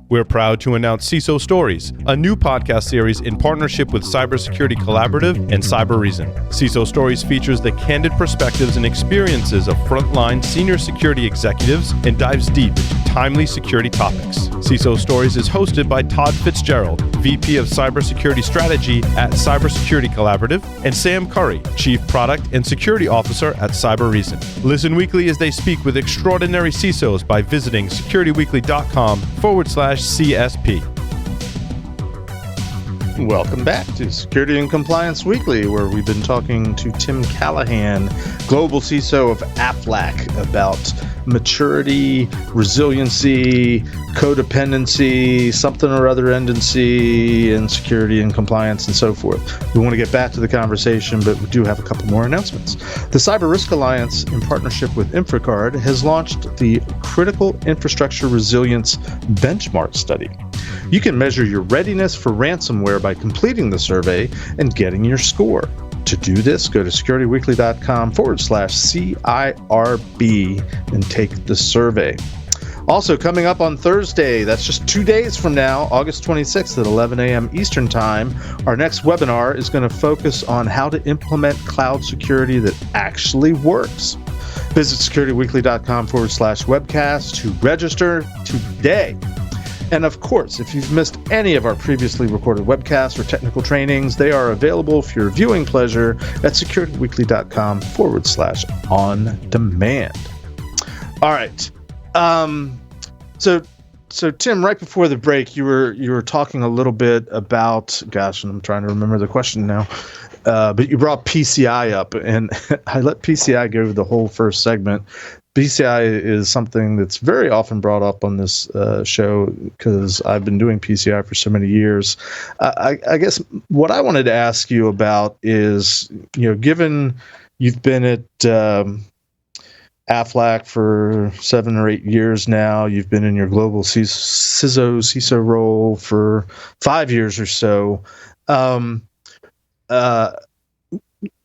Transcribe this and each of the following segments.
We're proud to announce CISO Stories, a new podcast series in partnership with Cybersecurity Collaborative and Cyber Reason. CISO Stories features the candid perspectives and experiences of frontline senior security executives and dives deep into timely security topics. CISO Stories is hosted by Todd Fitzgerald, VP of Cybersecurity Strategy at Cybersecurity Collaborative, and Sam Curry, Chief Product and Security Officer at Cyber Reason. Listen weekly as they speak with extraordinary CISOs by visiting securityweekly.com/CSP. Welcome back to Security and Compliance Weekly, where we've been talking to Tim Callahan, Global CISO of Aflac, about maturity, resiliency, codependency, something or other endency, and security and compliance, and so forth. We want to get back to the conversation, but we do have a couple more announcements. The Cyber Risk Alliance, in partnership with InfraCard, has launched the Critical Infrastructure Resilience Benchmark Study. You can measure your readiness for ransomware by completing the survey and getting your score. To do this, go to securityweekly.com/CIRB and take the survey. Also, coming up on Thursday, that's just 2 days from now, August 26th at 11 a.m. Eastern Time, our next webinar is going to focus on how to implement cloud security that actually works. Visit securityweekly.com/webcast to register today. And of course, if you've missed any of our previously recorded webcasts or technical trainings, they are available for your viewing pleasure at securityweekly.com/on-demand. All right. So Tim, right before the break, you were talking a little bit about, gosh, and I'm trying to remember the question now, but you brought PCI up, and I let PCI go the whole first segment. PCI is something that's very often brought up on this show because I've been doing PCI for so many years. I guess what I wanted to ask you about is, given you've been at Aflac for 7 or 8 years now, you've been in your global CISO role for 5 years or so.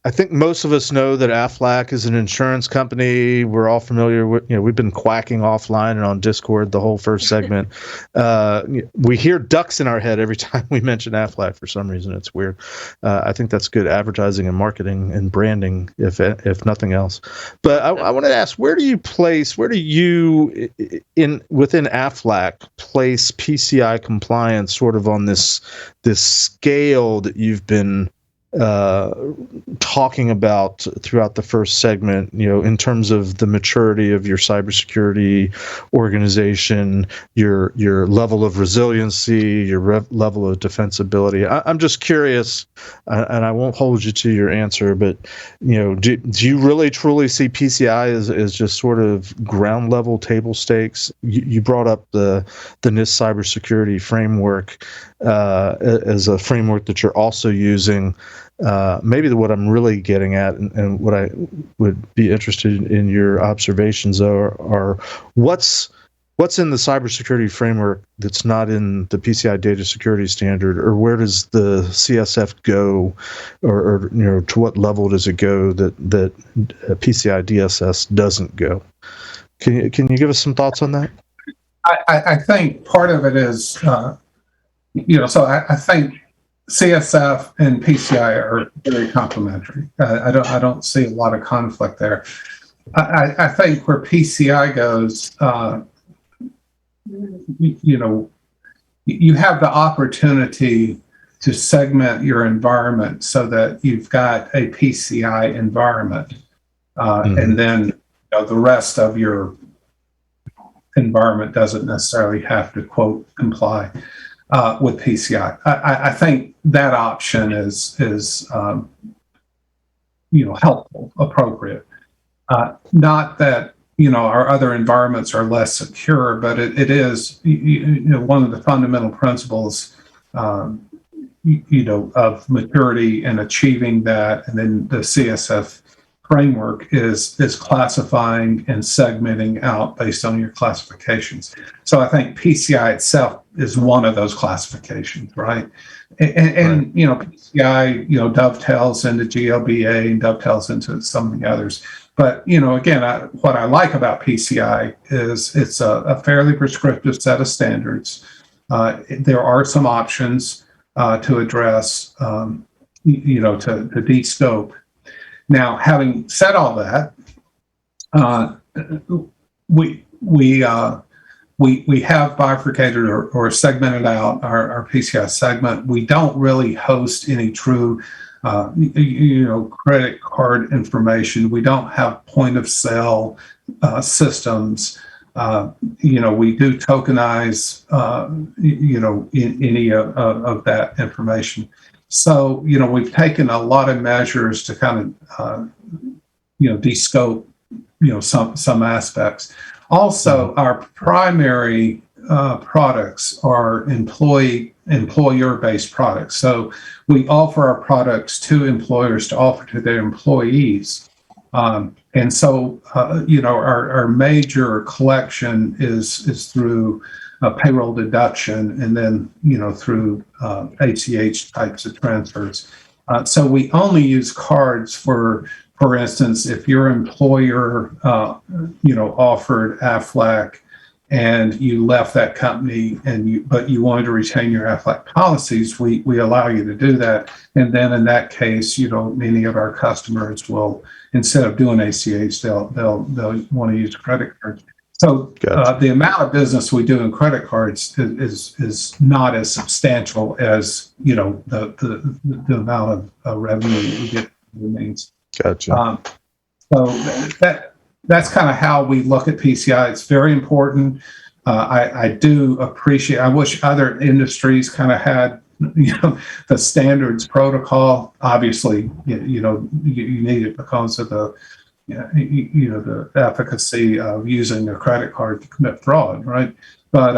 I think most of us know that Aflac is an insurance company. We're all familiar with, we've been quacking offline and on Discord the whole first segment. We hear ducks in our head every time we mention Aflac for some reason. It's weird. I think that's good advertising and marketing and branding, if nothing else. But I wanted to ask, where do you within Aflac place PCI compliance sort of on this scale that you've been talking about throughout the first segment, in terms of the maturity of your cybersecurity organization, your level of resiliency, your level of defensibility? I'm just curious, and I won't hold you to your answer, but do you really truly see PCI as just sort of ground level table stakes? You brought up the NIST cybersecurity framework as a framework that you're also using. Maybe what I'm really getting at, and what I would be interested in your observations are what's in the cybersecurity framework that's not in the PCI data security standard, or where does the CSF go, or to what level does it go that PCI DSS doesn't go? Can you give us some thoughts on that? I think part of it is, so I think CSF and PCI are very complementary. I don't see a lot of conflict there. I think where PCI goes, you have the opportunity to segment your environment so that you've got a PCI environment, and then the rest of your environment doesn't necessarily have to, quote, comply with PCI. I think that option is helpful, appropriate. Not that our other environments are less secure, but it is one of the fundamental principles of maturity and achieving that, and then the CSF framework is classifying and segmenting out based on your classifications. So I think PCI itself is one of those classifications, right? And PCI dovetails into GLBA and dovetails into some of the others. But again, what I like about PCI is it's a fairly prescriptive set of standards. there are some options to address, to de-scope. Now, having said all that, we have bifurcated or segmented out our PCI segment. We don't really host any true, credit card information. We don't have point of sale systems. We do tokenize, any of that information. So, we've taken a lot of measures to kind of, de-scope, some aspects. Also, our primary products are employer-based products. So we offer our products to employers to offer to their employees. And so, our major collection is through payroll deduction, and then, through ACH types of transfers. So we only use cards for instance, if your employer, offered Aflac and you left that company but you wanted to retain your Aflac policies, we allow you to do that. And then in that case, many of our customers will, instead of doing ACH, they'll want to use credit cards. So the amount of business we do in credit cards is not as substantial as the amount of revenue we get remains. Gotcha. So that's kind of how we look at PCI. It's very important. I do appreciate. I wish other industries kind of had the standards protocol. Obviously, you need it because of the the efficacy of using a credit card to commit fraud, right? But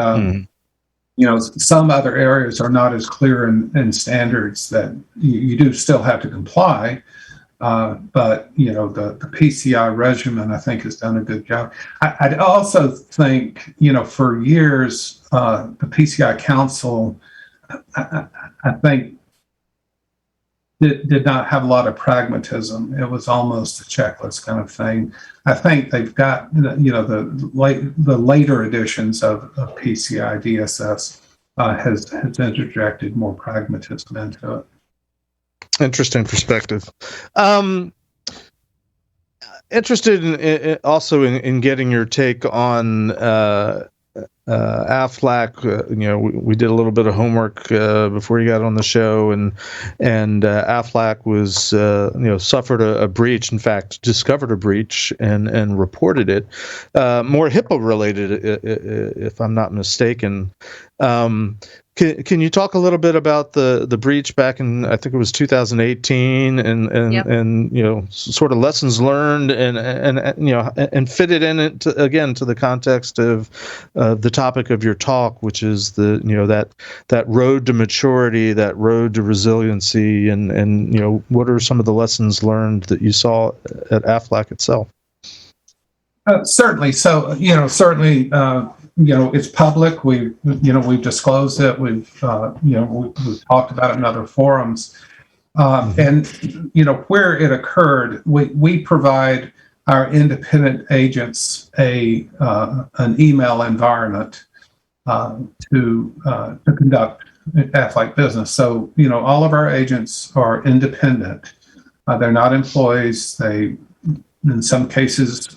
some other areas are not as clear in standards that you do still have to comply. But the PCI regimen, I think, has done a good job. I'd also think, for years, the PCI Council, I think, did not have a lot of pragmatism. It was almost a checklist kind of thing. I think they've got, the later editions of PCI DSS has interjected more pragmatism into it. Interesting perspective. Interested in also in getting your take on Aflac. We did a little bit of homework before you got on the show, and Aflac was suffered a breach. In fact, discovered a breach and reported it. More HIPAA related, if I'm not mistaken. Can you talk a little bit about the breach back in, I think it was 2018, and sort of lessons learned, and fit it in to the context of the topic of your talk, which is that road to maturity, that road to resiliency, and what are some of the lessons learned that you saw at Aflac itself? Certainly. So certainly. It's public. We've disclosed it. We've talked about it in other forums, and where it occurred, we provide our independent agents an email environment to conduct Aflac business. So all of our agents are independent. They're not employees. They, in some cases,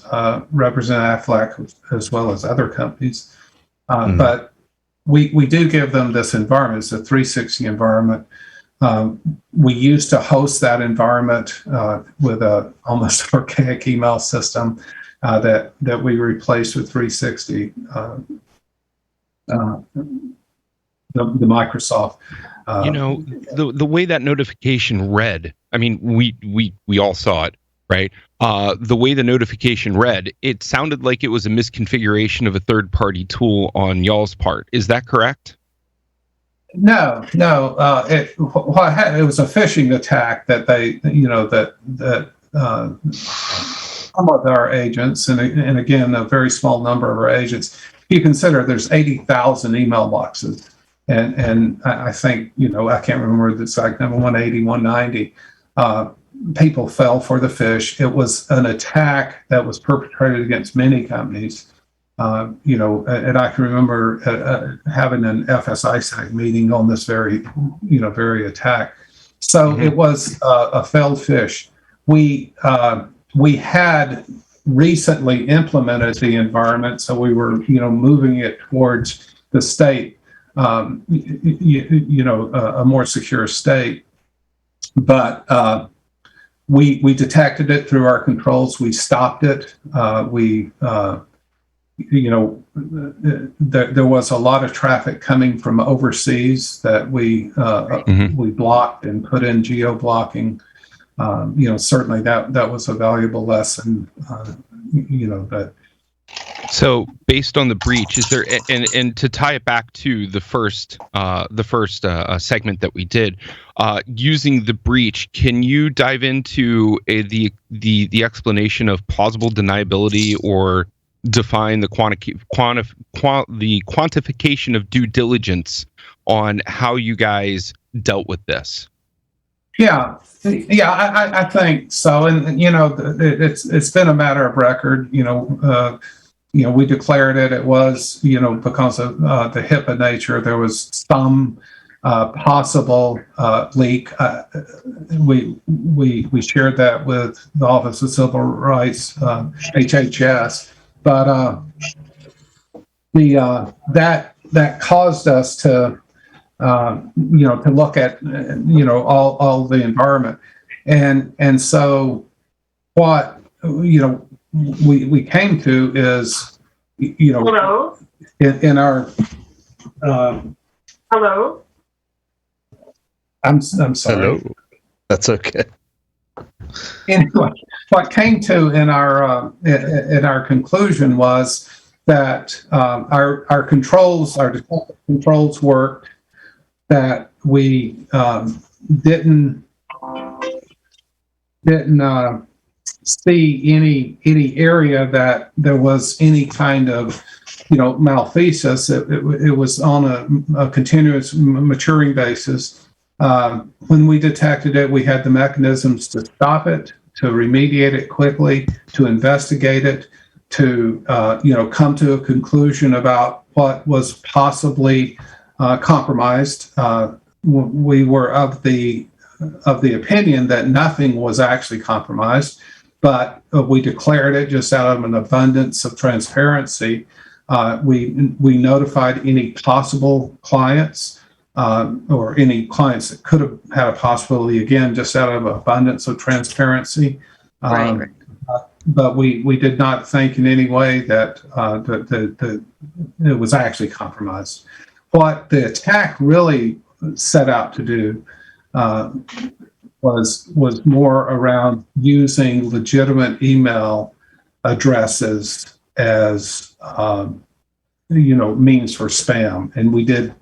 represent Aflac as well as other companies. But we do give them this environment. It's a 360 environment. We used to host that environment with a almost archaic email system that we replaced with 360, the Microsoft. The way that notification read, I mean, we all saw it. Right. The way the notification read, it sounded like it was a misconfiguration of a third-party tool on y'all's part. Is that correct? No. It was a phishing attack that they, some of our agents, and again, a very small number of our agents. You consider there's 80,000 email boxes, and I think I can't remember the exact number, 180, 190. People fell for the phish. It was an attack that was perpetrated against many companies. And I can remember having an FSISAC meeting on this very attack. So it was a failed fish. We had recently implemented the environment, so we were moving it towards the state, a more secure state. But we detected it through our controls. We stopped it. There was a lot of traffic coming from overseas that we blocked and put in geo-blocking. Certainly that was a valuable lesson. That. So, based on the breach, is there and to tie it back to the first segment that we did, using the breach, can you dive into the explanation of plausible deniability, or define the quantification of due diligence on how you guys dealt with this? Yeah, I think so, and it's been a matter of record. We declared it. It was because of the HIPAA nature, there was some possible leak. We shared that with the Office of Civil Rights, HHS, but that caused us to look at all the environment, and so what we came to is Hello? in our Hello? I'm sorry. Hello. That's okay. Anyway, what came to in our conclusion was that our controls worked, that we didn't see any area that there was any kind of malfeasance. It was on a continuous maturing basis. When we detected it, we had the mechanisms to stop it, to remediate it quickly, to investigate it, to come to a conclusion about what was possibly compromised. We were of the opinion that nothing was actually compromised, but we declared it just out of an abundance of transparency. We notified any possible clients or any clients that could have had a possibility, again, just out of abundance of transparency. Right. But we did not think in any way that it was actually compromised. What the attack really set out to do was more around using legitimate email addresses as means for spam, and we did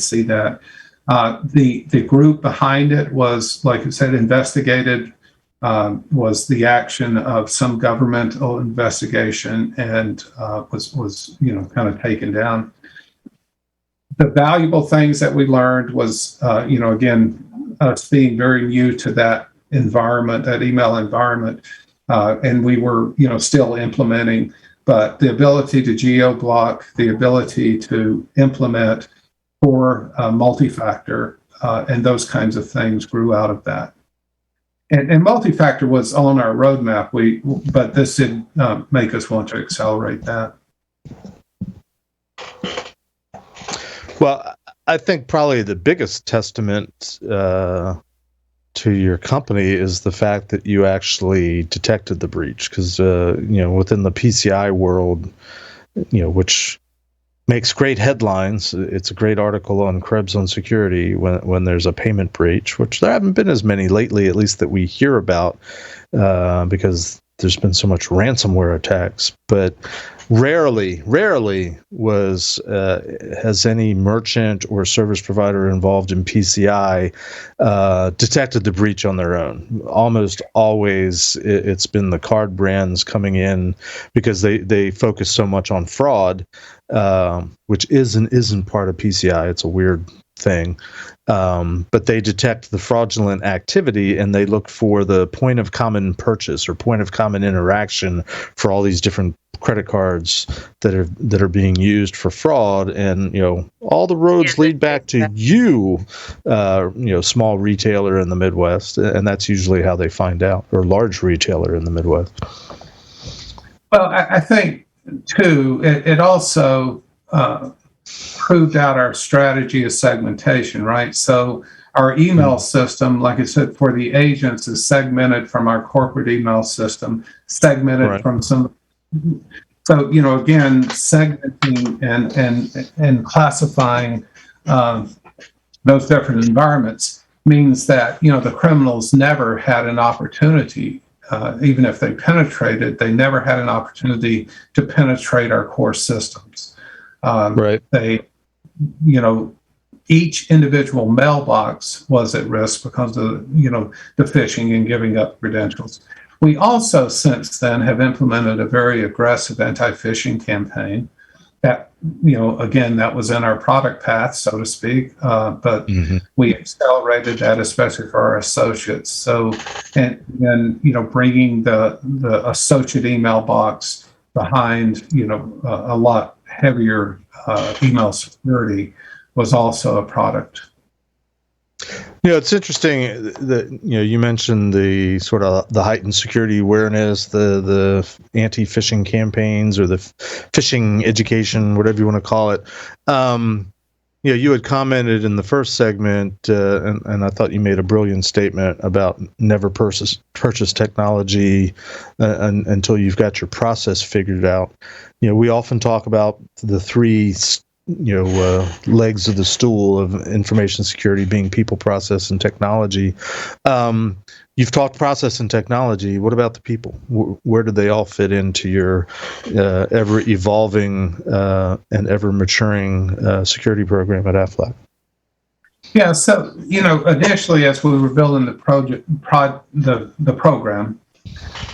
see that. The group behind it was, like I said, investigated, was the action of some governmental investigation, and was kind of taken down. The valuable things that we learned was, again, us being very new to that environment, that email environment, and we were, still implementing, but the ability to geo-block, the ability to implement for multi-factor, and those kinds of things grew out of that. And multi-factor was on our roadmap, but this did make us want to accelerate that. Well, I think probably the biggest testament to your company is the fact that you actually detected the breach, because within the PCI world, which makes great headlines, it's a great article on Krebs on security when there's a payment breach, which there haven't been as many lately, at least that we hear about, because there's been so much ransomware attacks. But rarely has any merchant or service provider involved in PCI detected the breach on their own. Almost always it's been the card brands coming in, because they focus so much on fraud, which isn't part of PCI. It's a weird thing. But they detect the fraudulent activity and they look for the point of common purchase or point of common interaction for all these different credit cards that are being used for fraud. And all the roads lead back to you, small retailer in the Midwest, and that's usually how they find out, or large retailer in the Midwest. Well, I think too, it also proved out our strategy of segmentation, right? So our email system, like I said, for the agents is segmented from our corporate email system, segmented from some. So, again, segmenting and classifying those different environments means that, the criminals never had an opportunity, even if they penetrated, they never had an opportunity to penetrate our core systems. They, each individual mailbox was at risk because of, the phishing and giving up credentials. We also, since then, have implemented a very aggressive anti-phishing campaign that, again, that was in our product path, so to speak, but we accelerated that, especially for our associates. So, and bringing the associate email box behind, a lot heavier email security was also a product. It's interesting that you mentioned the sort of the heightened security awareness, the anti-phishing campaigns, or the phishing education, whatever you want to call it. You had commented in the first segment, and I thought you made a brilliant statement about never purchase technology until you've got your process figured out. We often talk about the three legs of the stool of information security being people, process, and technology. You've talked process and technology. What about the people? Where do they all fit into your ever evolving and ever maturing security program at Aflac? Yeah, so initially, as we were building the program,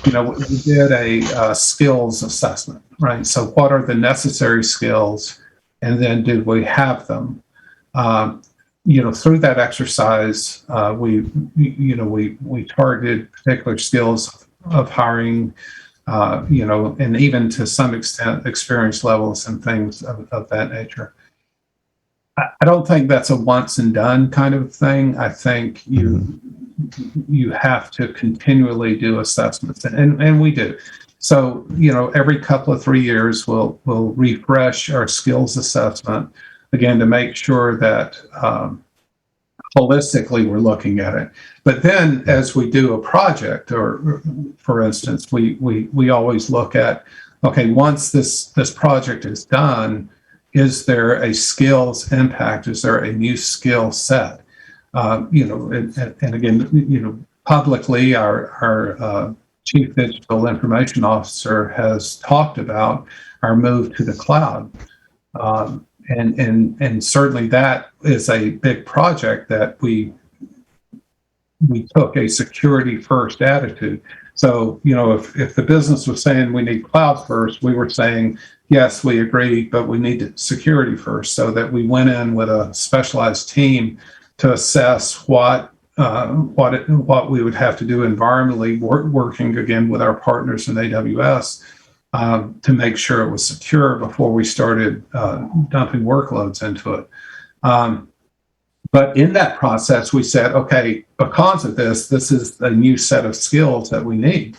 we did a skills assessment, right? So, what are the necessary skills? And then did we have them? Through that exercise, we targeted particular skills of hiring, and even to some extent experience levels and things of that nature. I don't think that's a once and done kind of thing. I think you have to continually do assessments, and we do. So, every couple of 3 years, we'll refresh our skills assessment, again, to make sure that holistically we're looking at it. But then as we do a project, or for instance, we always look at, okay, once this project is done, is there a skills impact? Is there a new skill set? And again, publicly, our Chief Digital Information Officer has talked about our move to the cloud. And certainly that is a big project that we took a security first attitude. So, if the business was saying we need cloud first, we were saying, yes, we agree, but we need security first, so that we went in with a specialized team to assess what we would have to do environmentally, working again with our partners in AWS to make sure it was secure before we started dumping workloads into it. But in that process, we said, okay, because of this is a new set of skills that we need.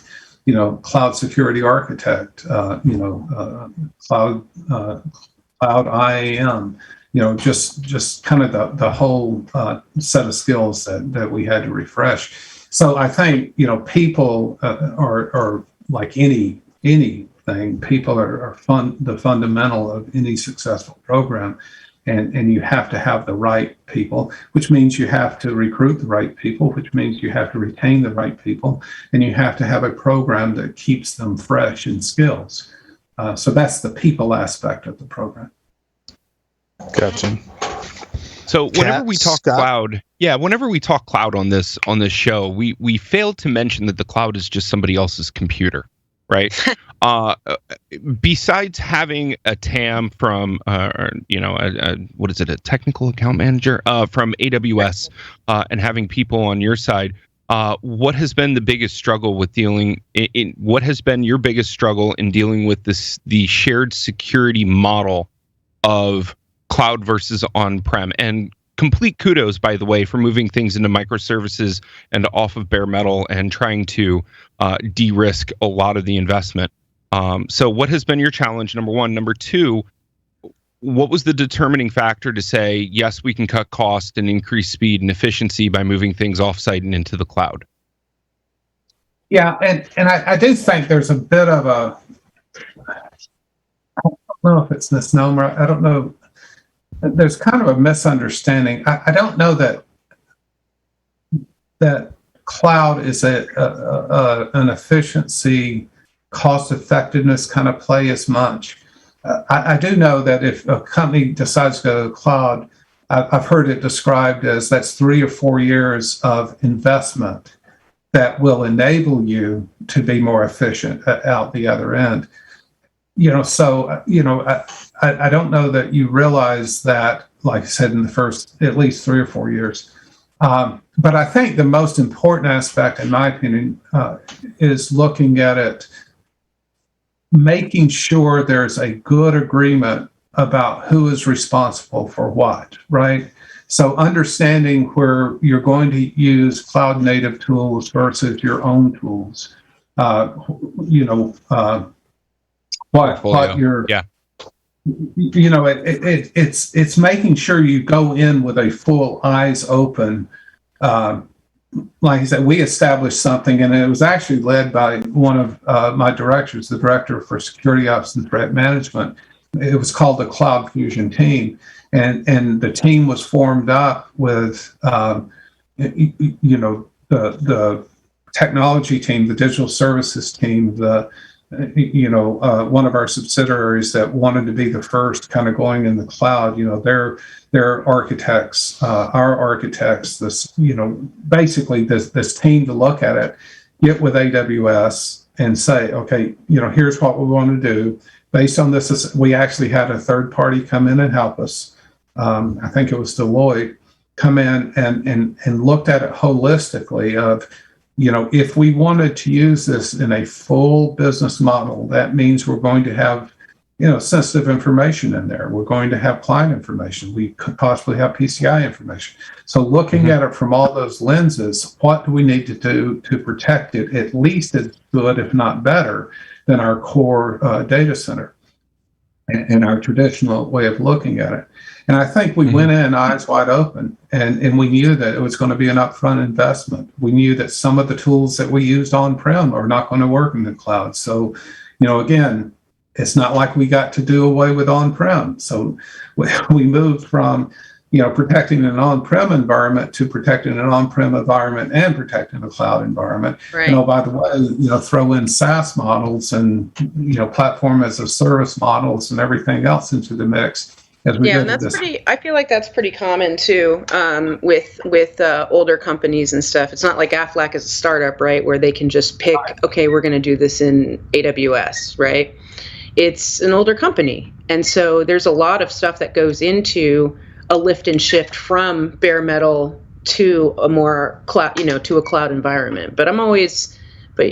Cloud security architect, cloud IAM. Just kind of the whole set of skills that we had to refresh. So I think, people are like anything. People are the fundamental of any successful program. And you have to have the right people, which means you have to recruit the right people, which means you have to retain the right people, and you have to have a program that keeps them fresh in skills. So that's the people aspect of the program. Gotcha. So whenever we talk cloud, whenever we talk cloud on this show, we fail to mention that the cloud is just somebody else's computer, right? besides having a TAM from, what is it, a technical account manager from AWS, and having people on your side, what has been the biggest struggle with dealing in what has been your biggest struggle in dealing with the shared security model of cloud versus on-prem? And complete kudos, by the way, for moving things into microservices and off of bare metal and trying to de-risk a lot of the investment. So what has been your challenge, number one? Number two, what was the determining factor to say, yes, we can cut cost and increase speed and efficiency by moving things offsite and into the cloud? Yeah, and I do think there's a bit of a, I don't know if it's misnomer, I don't know, there's kind of a misunderstanding. I don't know that cloud is an efficiency, cost effectiveness kind of play as much. I do know that if a company decides to go to the cloud, I've heard it described as that's 3 or 4 years of investment that will enable you to be more efficient out the other end. I don't know that you realize that, like I said, in the first at least 3 or 4 years. But I think the most important aspect, in my opinion, is looking at it, making sure there's a good agreement about who is responsible for what, right? So understanding where you're going to use cloud native tools versus your own tools, what you're, yeah. It's making sure you go in with a full eyes open. Like I said, we established something, and it was actually led by one of my directors, the director for security ops and threat management. It was called the Cloud Fusion team, and the team was formed up with the technology team, the digital services team, one of our subsidiaries that wanted to be the first kind of going in the cloud, their architects, our architects, basically this team to look at it, get with AWS and say, okay, here's what we want to do. Based on this, we actually had a third party come in and help us. I think it was Deloitte, come in and looked at it holistically of, if we wanted to use this in a full business model, that means we're going to have, sensitive information in there. We're going to have client information. We could possibly have PCI information. So looking at it from all those lenses, what do we need to do to protect it at least as good, if not better, than our core data center and our traditional way of looking at it? And I think we went in eyes wide open, and we knew that it was going to be an upfront investment. We knew that some of the tools that we used on-prem are not going to work in the cloud. So, again, it's not like we got to do away with on-prem. So we moved from, protecting an on-prem environment to protecting an on-prem environment and protecting a cloud environment. Right. By the way, throw in SaaS models and, platform as a service models and everything else into the mix. Yeah, and that's I feel like that's pretty common too, with older companies and stuff. It's not like Aflac is a startup, right, where they can just pick, okay, we're going to do this in AWS, right? It's an older company, and so there's a lot of stuff that goes into a lift and shift from bare metal to a more cloud, to a cloud environment. But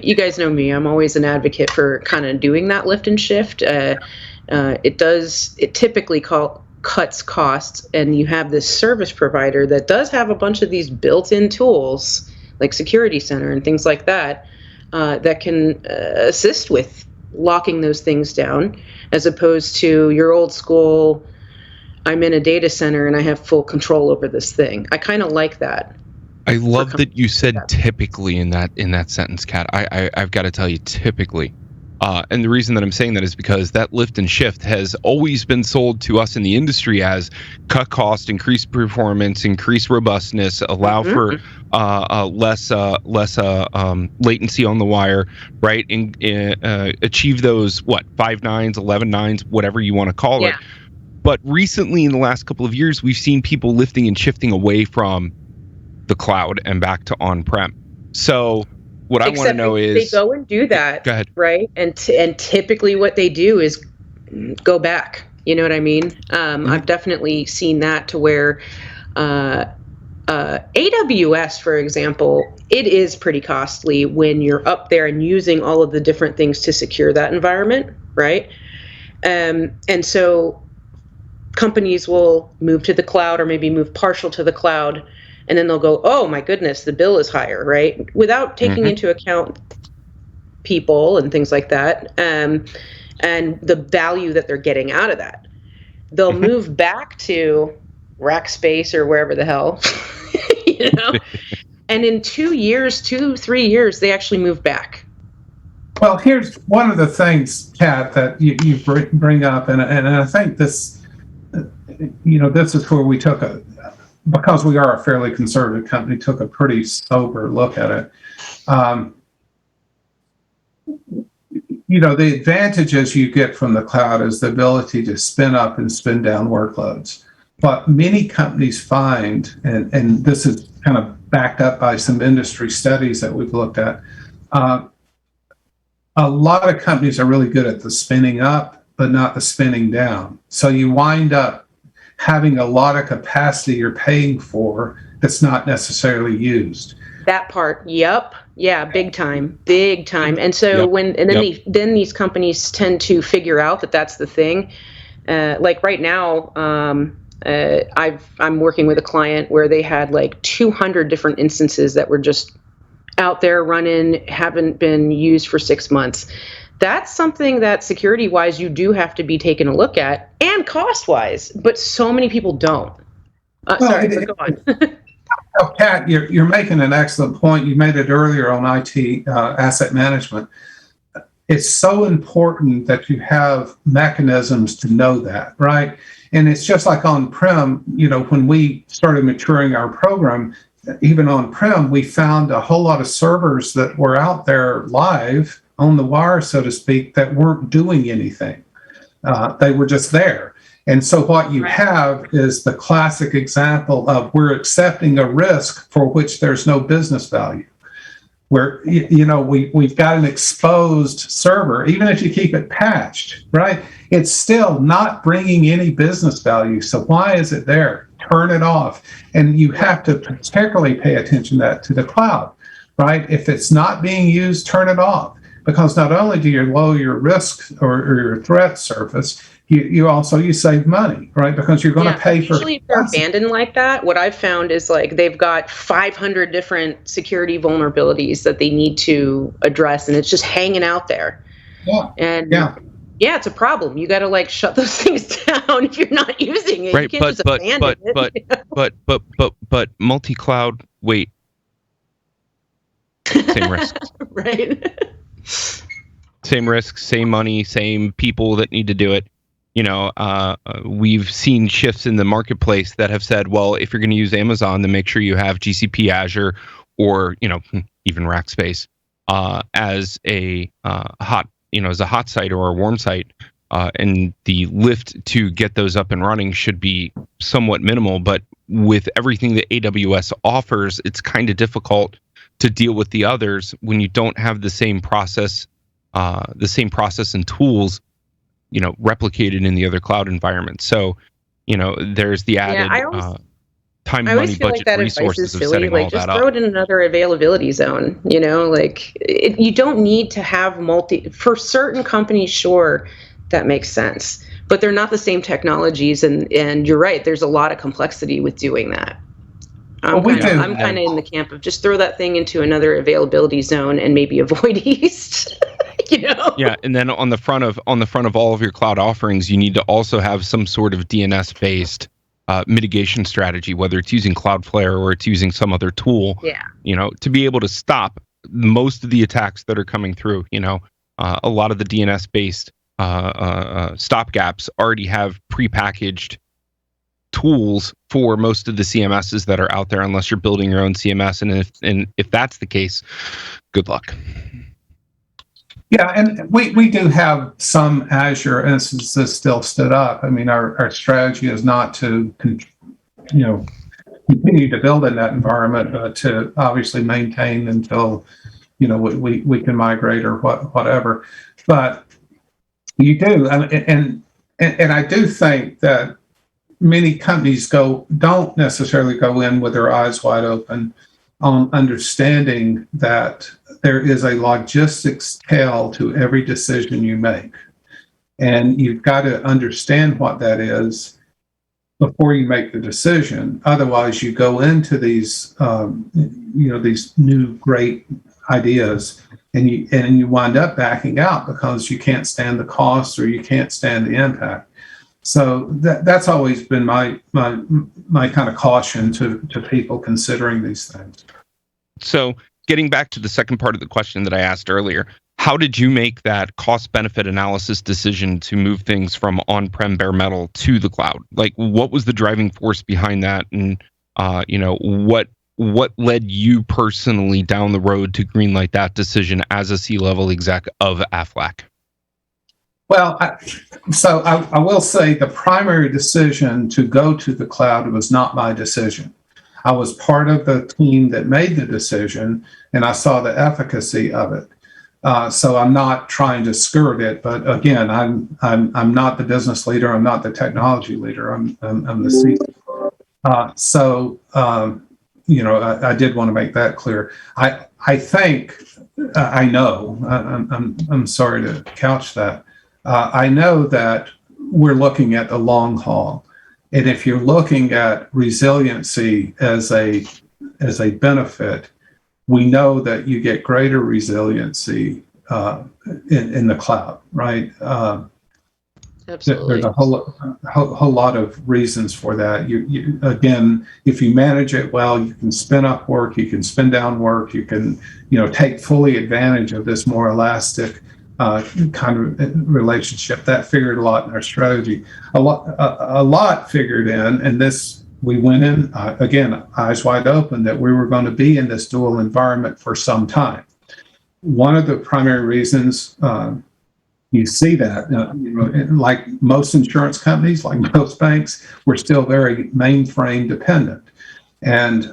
you guys know me, I'm always an advocate for kind of doing that lift and shift. It typically cuts costs, and you have this service provider that does have a bunch of these built-in tools like Security Center and things like that, that can assist with locking those things down, as opposed to your old school, I'm in a data center and I have full control over this thing. I kind of like that. I love that you said typically in that sentence, Kat. I've got to tell you, typically. And the reason that I'm saying that is because that lift and shift has always been sold to us in the industry as cut cost, increase performance, increase robustness, allow for less latency on the wire, right? And achieve those 5 nines, 11 nines, whatever you want to call it. But recently, in the last couple of years, we've seen people lifting and shifting away from the cloud and back to on-prem. So what I want to know is they go and do that. Go ahead. Right? And typically what they do is go back. You know what I mean? I've definitely seen that to where AWS, for example, it is pretty costly when you're up there and using all of the different things to secure that environment, right? And so companies will move to the cloud or maybe move partial to the cloud, and then they'll go, oh my goodness, the bill is higher, right? Without taking into account people and things like that, and the value that they're getting out of that. They'll move back to Rackspace or wherever the hell, you know? And in 3 years, they actually move back. Well, here's one of the things, Kat, that you bring up, and I think this, this is where we because we are a fairly conservative company, took a pretty sober look at it. The advantages you get from the cloud is the ability to spin up and spin down workloads. What many companies find, and this is kind of backed up by some industry studies that we've looked at, a lot of companies are really good at the spinning up, but not the spinning down. So you wind up having a lot of capacity you're paying for that's not necessarily used. That part, yep. Yeah, big time. And so then these companies tend to figure out that that's the thing. Like right now, I'm working with a client where they had like 200 different instances that were just out there running, haven't been used for 6 months. That's something that security-wise you do have to be taking a look at, and cost-wise, but so many people don't. Go on. Oh, Kat, you're making an excellent point. You made it earlier on IT asset management. It's so important that you have mechanisms to know that, right? And it's just like on-prem, when we started maturing our program, even on-prem, we found a whole lot of servers that were out there live on the wire, so to speak, that weren't doing anything. They were just there. And so what you have is the classic example of we're accepting a risk for which there's no business value. Where, we've got an exposed server, even if you keep it patched, right? It's still not bringing any business value. So why is it there? Turn it off. And you have to particularly pay attention to the cloud, right? If it's not being used, turn it off. Because not only do you lower your risk or your threat surface, you save money, right? Because you're going to pay for. Usually, if they're abandoned like that, what I've found is like they've got 500 different security vulnerabilities that they need to address, and it's just hanging out there. Yeah. And it's a problem. You got to like shut those things down if you're not using it. Right, you can't just abandon it. But multi-cloud. Wait. Same risks. Right. Same risks, same money, same people that need to do it. We've seen shifts in the marketplace that have said, well, if you're going to use Amazon, then make sure you have GCP, Azure, or even Rackspace as a hot site or a warm site, and the lift to get those up and running should be somewhat minimal. But with everything that AWS offers, it's kind of difficult to deal with the others when you don't have the same process and tools, replicated in the other cloud environments. So, there's the added time, money, budget, like resources of setting all that up. Just throw it in another availability zone. You don't need to have for certain companies. Sure, that makes sense, but they're not the same technologies, and you're right. There's a lot of complexity with doing that. I'm kind of in the camp of just throw that thing into another availability zone and maybe avoid East. Yeah, and then on the front of all of your cloud offerings, you need to also have some sort of DNS based mitigation strategy, whether it's using Cloudflare or it's using some other tool. Yeah. To be able to stop most of the attacks that are coming through. A lot of the DNS based stopgaps already have prepackaged tools for most of the CMSs that are out there, unless you're building your own CMS. And if that's the case, good luck. Yeah, and we do have some Azure instances still stood up. I mean, our strategy is not to continue to build in that environment, but to obviously maintain until we can migrate or whatever. But you do, and I do think that many companies don't necessarily go in with their eyes wide open on understanding that there is a logistics tail to every decision you make. And you've got to understand what that is before you make the decision. Otherwise, you go into these, these new great ideas, and you wind up backing out because you can't stand the cost or you can't stand the impact. So that's always been my kind of caution to people considering these things. So getting back to the second part of the question that I asked earlier, how did you make that cost-benefit analysis decision to move things from on-prem bare metal to the cloud? Like, what was the driving force behind that, and what led you personally down the road to greenlight that decision as a C-level exec of Aflac? Well, I will say the primary decision to go to the cloud was not my decision. I was part of the team that made the decision, and I saw the efficacy of it. So I'm not trying to skirt it, but again, I'm not the business leader. I'm not the technology leader. I'm the CEO. I did want to make that clear. I think I know. I'm sorry to couch that. I know that we're looking at the long haul, and if you're looking at resiliency as a benefit, we know that you get greater resiliency in the cloud, right? Absolutely. There's a whole lot of reasons for that. You again, if you manage it well, you can spin up work, you can spin down work, you can take fully advantage of this more elastic kind of relationship. That figured a lot in our strategy. A lot figured in, and this we went in again eyes wide open that we were going to be in this dual environment for some time. One of the primary reasons you see that, like most insurance companies, like most banks, we're still very mainframe dependent. And,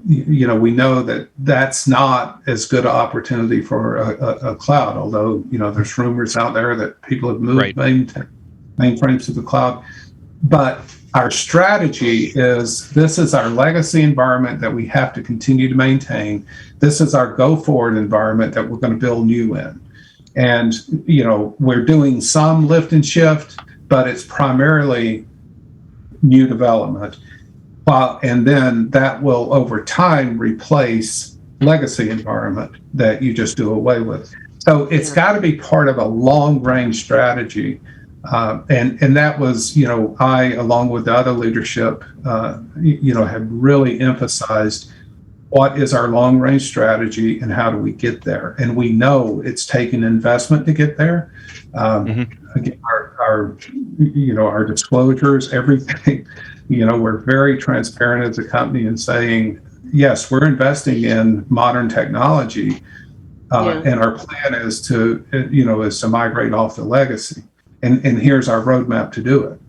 we know that that's not as good an opportunity for a cloud, although, there's rumors out there that people have moved mainframes to the cloud. But our strategy is this is our legacy environment that we have to continue to maintain. This is our go-forward environment that we're going to build new in. And, we're doing some lift and shift, but it's primarily new development. And then that will, over time, replace legacy environment that you just do away with. So it's got to be part of a long-range strategy. And that was, I, along with the other leadership, have really emphasized what is our long-range strategy and how do we get there. And we know it's taken investment to get there. Again, our disclosures, everything. We're very transparent as a company in saying, yes, we're investing in modern technology, and our plan is to migrate off the legacy, and here's our roadmap to do it.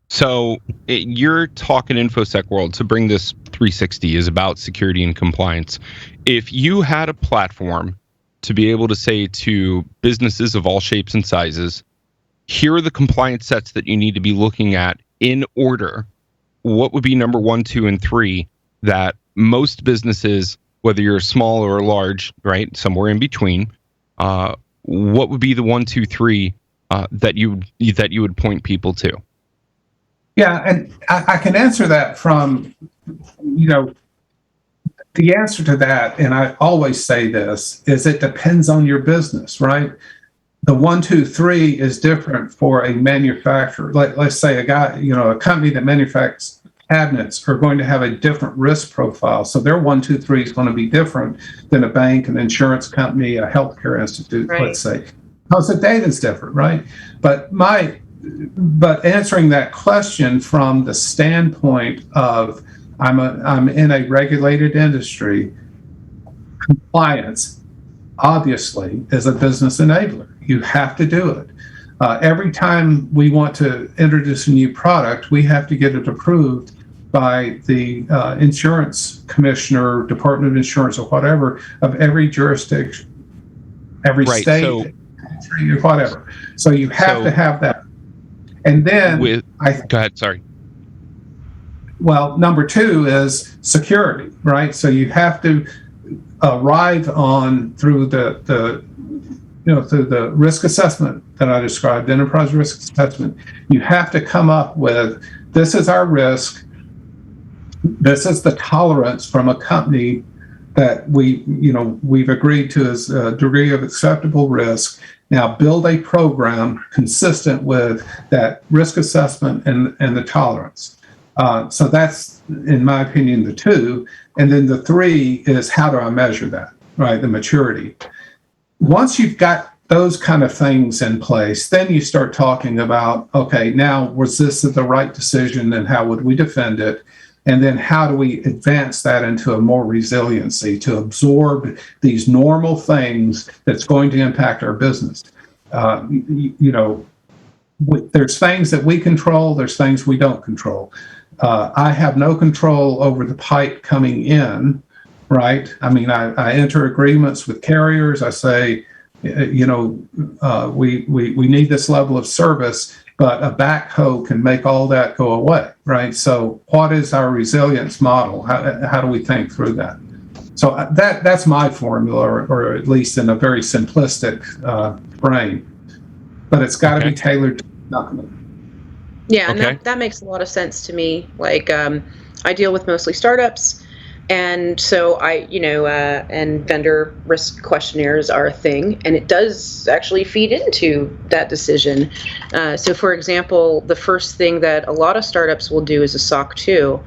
So you're talking InfoSec world. To bring this 360 is about security and compliance. If you had a platform to be able to say to businesses of all shapes and sizes, here are the compliance sets that you need to be looking at in order, what would be number 1, 2, and 3 that most businesses, whether you're small or large, right, somewhere in between, what would be the 1, 2, 3 that you would point people to? Yeah, and I can answer that from, the answer to that, and I always say this, is it depends on your business, right? The 1, 2, 3 is different for a manufacturer. Let's say a company that manufactures cabinets are going to have a different risk profile. So their 1, 2, 3 is going to be different than a bank, an insurance company, a healthcare institute, let's say, because the data is different, right? But answering that question from the standpoint of I'm in a regulated industry, compliance obviously is a business enabler. You have to do it. Every time we want to introduce a new product, we have to get it approved by the insurance commissioner, Department of Insurance, or whatever, of every jurisdiction, every state, country, or whatever. So you have to have that. And then go ahead, sorry. Well, number two is security, right? So you have to arrive on through the risk assessment that I described, enterprise risk assessment. You have to come up with, this is our risk. This is the tolerance from a company that we've agreed to as a degree of acceptable risk. Now build a program consistent with that risk assessment and the tolerance. So that's, in my opinion, the two. And then the three is, how do I measure that, right? The maturity. Once you've got those kind of things in place, then you start talking about, okay, now was this the right decision and how would we defend it? And then how do we advance that into a more resiliency to absorb these normal things that's going to impact our business? There's things that we control, there's things we don't control. I have no control over the pipe coming in, right? I mean, I enter agreements with carriers. I say, we need this level of service, but a backhoe can make all that go away, right? So what is our resilience model? How do we think through that? So that's my formula, or at least in a very simplistic frame. But it's got to be tailored to the company. Yeah, and that makes a lot of sense to me. Like, I deal with mostly startups, and so and vendor risk questionnaires are a thing, and it does actually feed into that decision. So, for example, the first thing that a lot of startups will do is a SOC 2,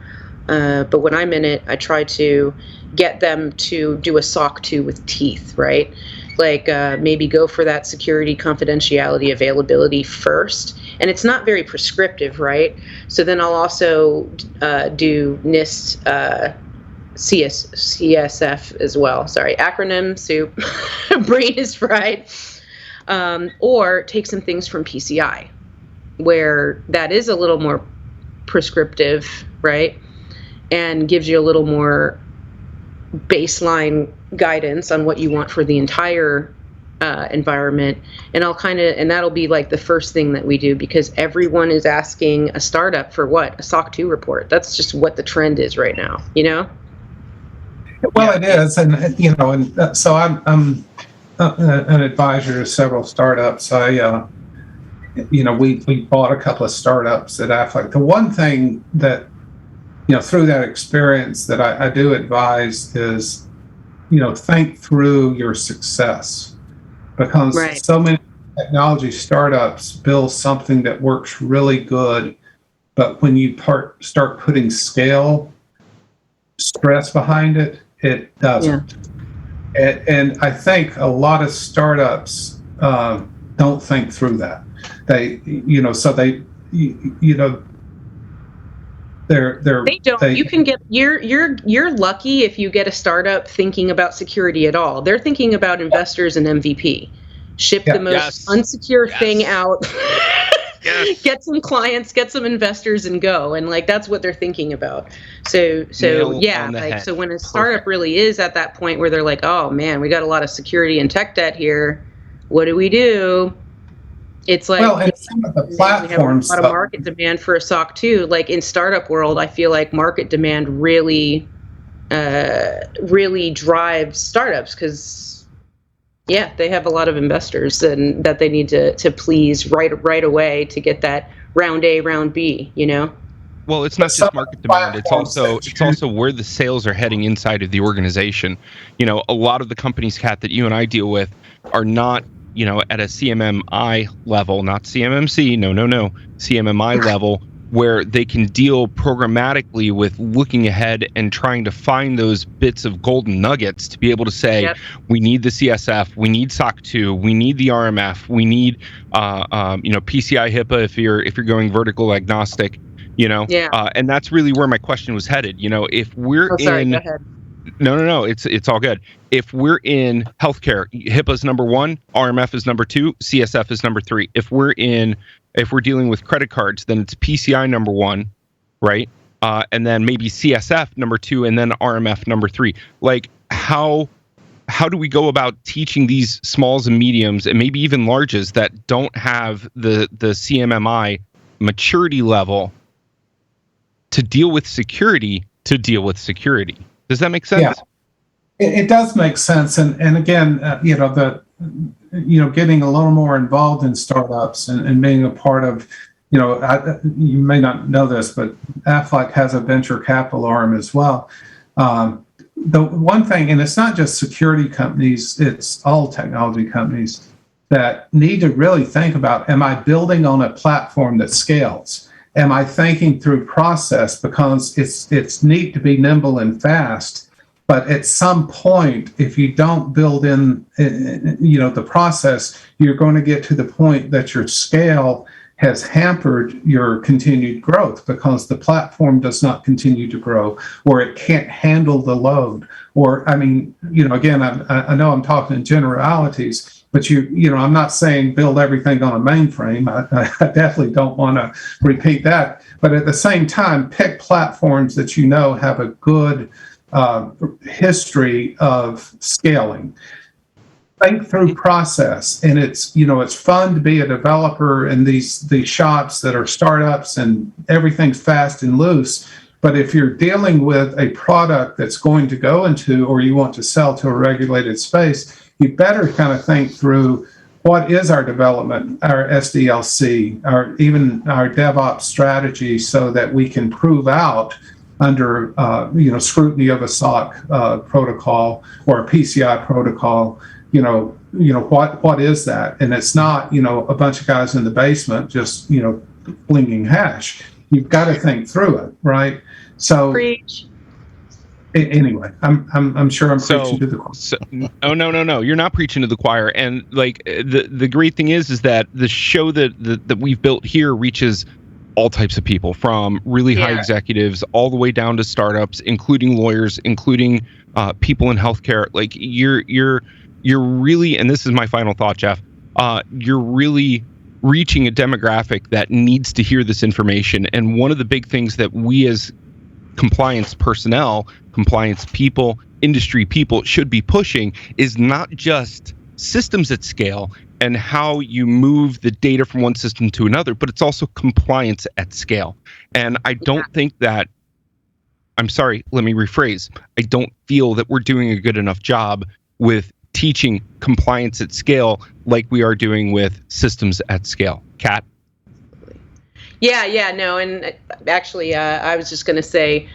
but when I'm in it, I try to get them to do a SOC 2 with teeth, right? Like maybe go for that security, confidentiality, availability first. And it's not very prescriptive, right? So then I'll also do NIST CSF as well. Sorry, acronym soup. Brain is fried. Or take some things from PCI, where that is a little more prescriptive, right? And gives you a little more baseline guidance on what you want for the entire environment. And and that'll be like the first thing that we do, because everyone is asking a startup for what? A SOC 2 report. That's just what the trend is right now, Well, it is. And so I'm an advisor to several startups. We bought a couple of startups at Aflac. The one thing that, through that experience that I do advise is, think through your success, because so many technology startups build something that works really good, but when you start putting scale stress behind it, it doesn't. Yeah. And I think a lot of startups don't think through that. They don't. You can get you're lucky if you get a startup thinking about security at all. They're thinking about investors and MVP. Ship the most unsecure thing out. Get some clients, get some investors, and go. And that's what they're thinking about. So when a startup really is at that point where they're like, oh man, we got a lot of security and tech debt here. What do we do? It's like, and some of the platforms, we have a lot of market demand for a SOC 2. Like in startup world, I feel like market demand really drives startups, because they have a lot of investors and that they need to please right away to get that round A, round B, Well, it's not just market demand. It's also where the sales are heading inside of the organization. A lot of the companies, Kat, that you and I deal with are not, at a CMMI level, not CMMC, no, CMMI level, where they can deal programmatically with looking ahead and trying to find those bits of golden nuggets to be able to say, we need the CSF, we need SOC 2, we need the RMF, we need, PCI HIPAA if you're going vertical agnostic, and that's really where my question was headed. If we're go ahead. No, it's all good. If we're in healthcare, HIPAA is number 1, RMF is number 2, CSF is number 3. If we're dealing with credit cards, then it's PCI number 1, right? and then maybe CSF number 2, and then RMF number 3. Like, how do we go about teaching these smalls and mediums, and maybe even larges that don't have the CMMI maturity level to deal with security? Does that make sense? Yeah, it does make sense. And again, getting a little more involved in startups and being a part of, you may not know this, but Aflac has a venture capital arm as well. The one thing, and it's not just security companies, it's all technology companies that need to really think about, am I building on a platform that scales? Am I thinking through process? Because it's neat to be nimble and fast, but at some point, if you don't build in, the process, you're going to get to the point that your scale has hampered your continued growth because the platform does not continue to grow, or it can't handle the load. Or, again, I know I'm talking in generalities, but I'm not saying build everything on a mainframe. I definitely don't want to repeat that. But at the same time, pick platforms that have a good history of scaling. Think through process, and it's fun to be a developer in these shops that are startups and everything's fast and loose. But if you're dealing with a product that's going to go into, or you want to sell to a regulated space, you better kind of think through what is our development, our SDLC, even our DevOps strategy, so that we can prove out under scrutiny of a SOC protocol or a PCI protocol. What is that? And it's not a bunch of guys in the basement just flinging hash. You've got to think through it, right? So Preach. Anyway, I'm sure I'm preaching to the choir. No, you're not preaching to the choir. And like the great thing is that the show that we've built here reaches all types of people, from really high executives all the way down to startups, including lawyers, including people in healthcare. Like you're really, and this is my final thought, Jeff, you're really reaching a demographic that needs to hear this information. And one of the big things that we as compliance personnel, compliance people, industry people should be pushing is not just systems at scale and how you move the data from one system to another, but it's also compliance at scale. And I don't think that, I'm sorry, let me rephrase. I don't feel that we're doing a good enough job with teaching compliance at scale like we are doing with systems at scale. Kat? No, and actually, I was just going to say,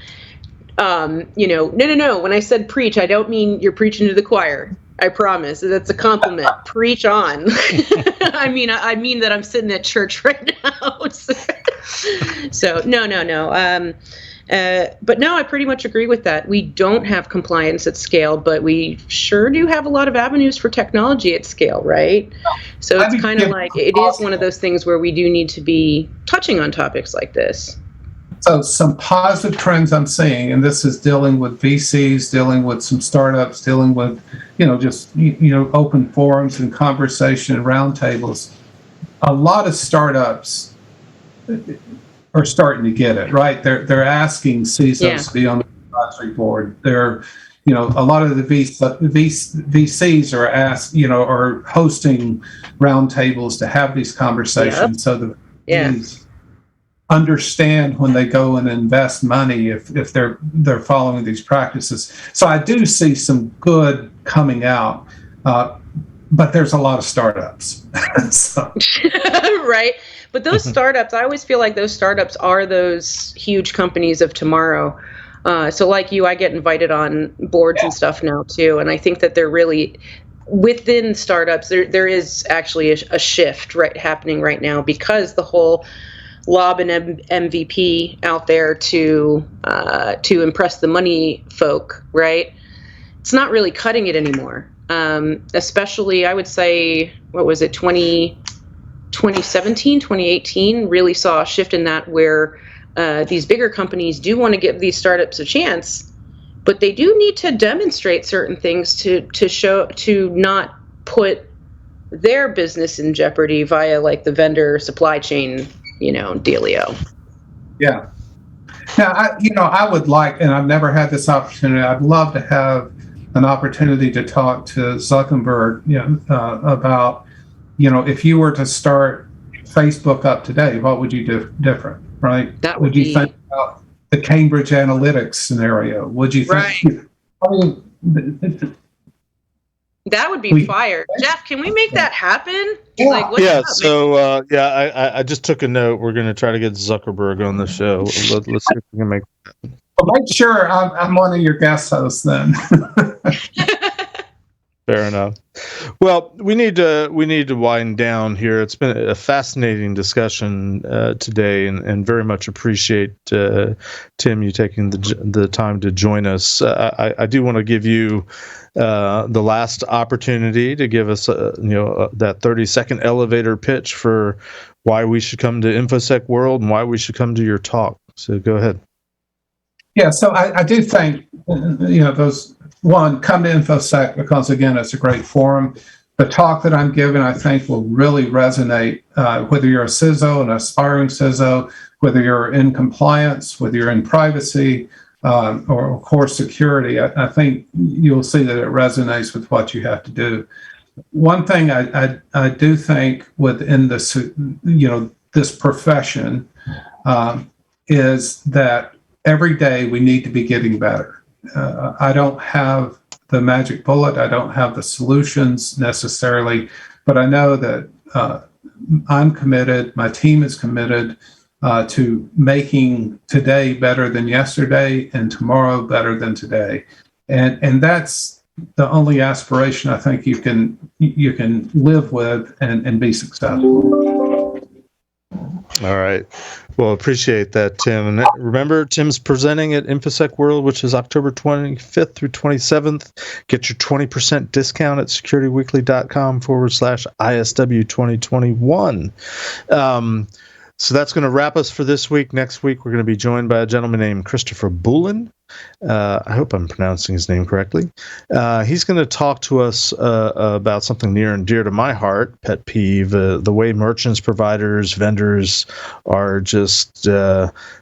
no. When I said preach, I don't mean you're preaching to the choir. I promise. That's a compliment. Preach on. I mean that I'm sitting at church right now. So no. But no, I pretty much agree with that. We don't have compliance at scale, but we sure do have a lot of avenues for technology at scale, right? So it's kind of like, it is one of those things where we do need to be touching on topics like this. So some positive trends I'm seeing, and this is dealing with VCs, dealing with some startups, dealing with, open forums and conversation and roundtables. A lot of startups are starting to get it, right? They're asking CISOs to be on the advisory board. They're, a lot of the VCs are are hosting roundtables to have these conversations, so the VCs understand when they go and invest money if they're following these practices. So I do see some good coming out, but there's a lot of startups. So. Right. But those startups, I always feel like those startups are those huge companies of tomorrow. So like you, I get invited on boards and stuff now too. And I think that they're really, within startups, there is actually a shift happening right now, because the whole lob and MVP out there to impress the money folk, right? It's not really cutting it anymore. Especially, I would say, what was it, 2017, 2018 really saw a shift in that, where these bigger companies do want to give these startups a chance, but they do need to demonstrate certain things to not put their business in jeopardy via like the vendor supply chain, dealio. Yeah. Now, I would like, and I've never had this opportunity. I'd love to have an opportunity to talk to Zuckenberg, about, if you were to start Facebook up today, what would you do different, right? That would you think about the Cambridge Analytics scenario? Would you think? Right. I mean, that would be fire. Jeff, can we make that happen? Yeah. Like, what's Yeah. up, So I just took a note. We're going to try to get Zuckerberg on the show. Let's see if we can make. Well, make sure I'm one of your guest hosts then. Fair enough. Well, we need to wind down here. It's been a fascinating discussion today, and very much appreciate Tim, you taking the time to join us. I do want to give you the last opportunity to give us that 30-second elevator pitch for why we should come to InfoSec World and why we should come to your talk. So go ahead. Yeah, so I do think, those, one, come to InfoSec because, again, it's a great forum. The talk that I'm giving, I think, will really resonate, whether you're a CISO, an aspiring CISO, whether you're in compliance, whether you're in privacy, or core security. I think you'll see that it resonates with what you have to do. One thing I do think within this, this profession, is that every day we need to be getting better. I don't have the magic bullet. I don't have the solutions necessarily, but I know that I'm committed, my team is committed to making today better than yesterday and tomorrow better than today. And that's the only aspiration I think you can live with and be successful. All right. Well, appreciate that, Tim. And remember, Tim's presenting at InfoSec World, which is October 25th through 27th. Get your 20% discount at securityweekly.com/ISW 2021. So that's going to wrap us for this week. Next week, we're going to be joined by a gentleman named Christopher Boulin. I hope I'm pronouncing his name correctly. He's going to talk to us about something near and dear to my heart, pet peeve, the way merchants, providers, vendors are just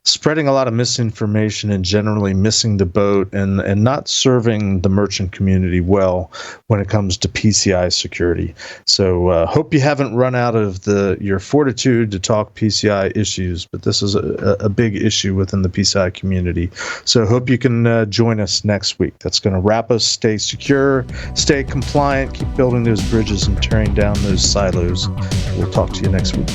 spreading a lot of misinformation and generally missing the boat and not serving the merchant community well when it comes to PCI security. So hope you haven't run out of your fortitude to talk PCI issues, but this is a big issue within the PCI community. So hope you can join us next week. That's going to wrap us. Stay secure, stay compliant, keep building those bridges and tearing down those silos. We'll talk to you next week.